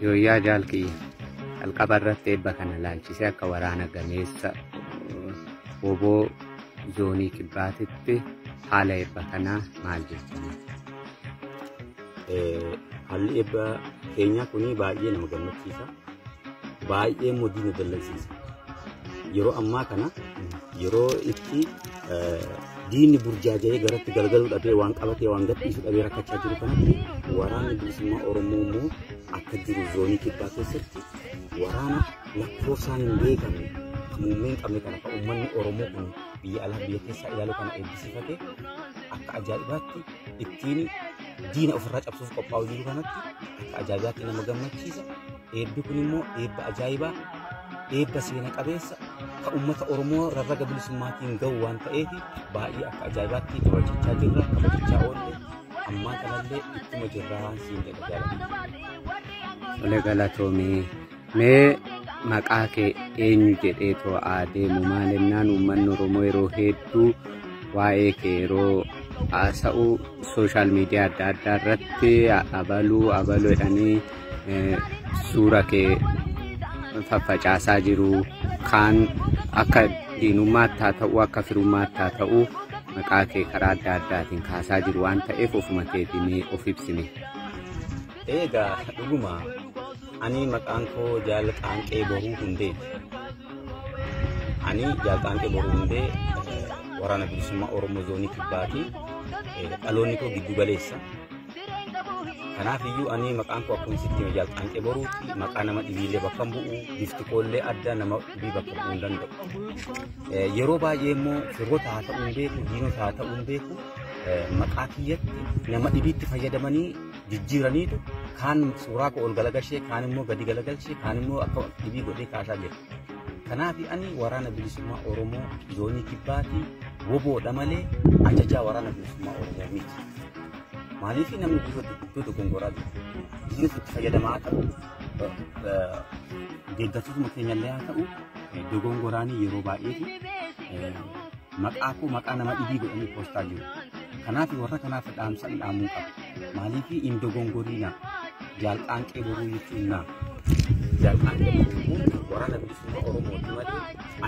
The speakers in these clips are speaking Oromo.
Yooyaa jaalkii jalqaba irratti eebba kana laalchisee akka waraana gameessa oboo zoonii kibbaatitti haala eebba kanaa maal jechuudha? Haalli eebba keenyaa kuni baay'ee nama gammachiisa. Baay'ee moodii nu dallansiisa. Yeroo ammaa kana yeroo itti diinni burjaaja'ee garatti galgaluu dhabee waan qabatee waan gadhiisu dhabee rakkachaa jiru kanatti waraanni bilisummaa Oromoo immoo akka jiru zoonii kibbaa keessatti waraana lakkoofsaan hin beekamne kan muummee hin qabne kana kan uummanni Oromoo kun biyya alaa biyya keessaa ilaalu kana eebbisiifatee akka ajaa'ibaatti ittiin diina ofirraa cabsuuf qophaa'u jiru kanatti akka ajaa'ibaatti nama gammachiisa. Eebbi kun immoo eebba ajaa'ibaa, eebba seena qabeessa kan uummata Oromoo rarraga bilisummaatiin ga'u waan ta'eef baay'ee akka ajaa'ibaatti kabajachaa jirra, kabajachaa oolle ammaa kanallee ittuma jirra waan siin jedha jaalladha. Ole galatoomii mee maqaa kee eenyu jedhee too adeemu maalinnaan uummanni Oromoo yeroo hedduu waa'ee kee yeroo haasa'u sooshaal miidiyaa adda addaa irratti abaluu jedhanii suura kee faffacaasaa jiru. Kaan akka diinummaatti haa ta'u akka firummaatti haa ta'u maqaa kee karaa adda addaatiin kaasaa jiru waan ta'eef ofuma keetiin of ibsine. Egaa dhuguma ani maqaan koo Jaal Qaanqee Boruu Hundeeti. Ani Jaal Qaanqee Boruu Hundee waraana bilisummaa Oromoo zoonii kibbaati. Dhaloonni koo giddu galeessa. Kanaaf iyyuu ani maqaan koo akkuma sitti Jaal Qaanqee Boruuti. Maqaa nama dhibiilee bakka bu'u, bifti koollee adda nama dhibii bakka bu'uu hin danda'u. Yeroo baay'ee immoo firoota haa ta'uu hin beeku, diinota haa ta'uu hin beeku. Maqaa kiyyatti nama dhibiitti fayyadamanii jijjiiraniitu kaan suuraa koo ol galagalchee, kaan immoo gadi galagalchee, kaan immoo akka dhibii godhee kaasaa jira. Kanaaf ani waraana bilisummaa Oromoo zoonii kibbaati woboodha malee ajajaa waraana bilisummaa Oromoo miti. Maaliif namni iddoo dogongoraa jiru? Diinota itti fayyadamaa ta'u, deeggartootuma keenyallee haa ta'u, dogongoraanii yeroo baay'eetu maqaa koo maqaa nama dhibii godhanii poostaa jiru. Kanaaf warra kanaaf dhaamsa dhaamuu qaba. Maaliif hin dogongoriina? Jaal Qaanqee Boruu jechuun naa. Jaal Qaanqee Boruun waraana bilisummaa Oromooti malee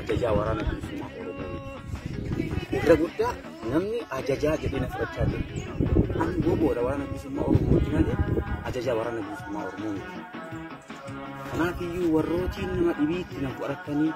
ajajaa waraana bilisummaa Oromoo miti. Irra guddaa namni ajajaa jedhee na fudhachaa jiru. Ani woboodha waraana bilisummaa Oromooti malee ajajaa waraana bilisummaa Oromoo miti. Kanaaf iyyuu warrootiin nama dhibiitti na qoratanii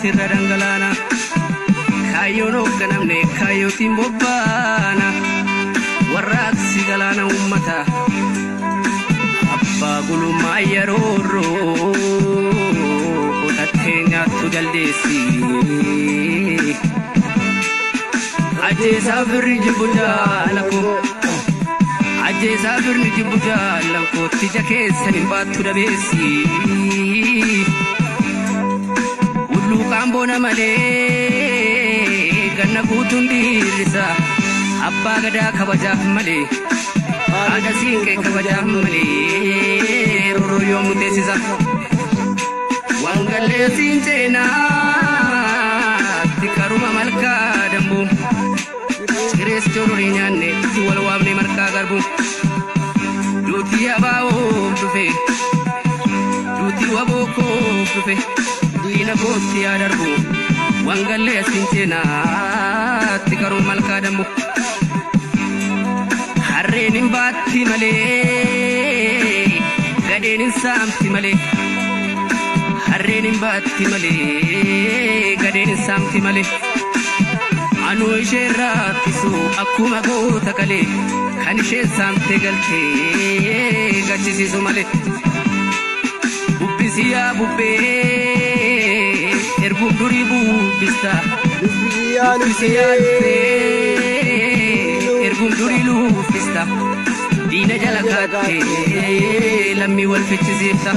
sirra dhangalana kaayyoon hoogganamne kaayyootiin bobbaana warraaqsi galaana ummata abbaa gulummaa yeroorroo qotattee nyaattu jaldeessi ajjeesaa firri jibbu jaalakoo ajjeesaa firri jibbu jaalakoo tija keessan hin baattu dabeessi ulluuqaan boona malee ganna guutuun dhiirrisa abbaa gadaa kabajaaf malee haadha siinqee kabajaaf malee roroo yoo muteessisa wangallee siin ceenaatti karuma malkaa dambuu sirees jororii nyaanne itti wal waamne marqaa garbu duutii abaa'oof dhufe duutii wabookoof dhufe diina kootti yaa darbu wangallee siin ceenaatti karuma malkaa dambu harreen hin baatti malee gadheen hin saamti malee harreen hin baatti malee gadheen hin saamti malee anuu ishee raaffisu akkuma goota kalee kan ishee saamtee galtee gachisiisu malee bubbisi yaa bubbee erguun durii bubbista bubbisi yaa dubbee erguun durii luuffista diina jala kaattee lammii wal fichisiifta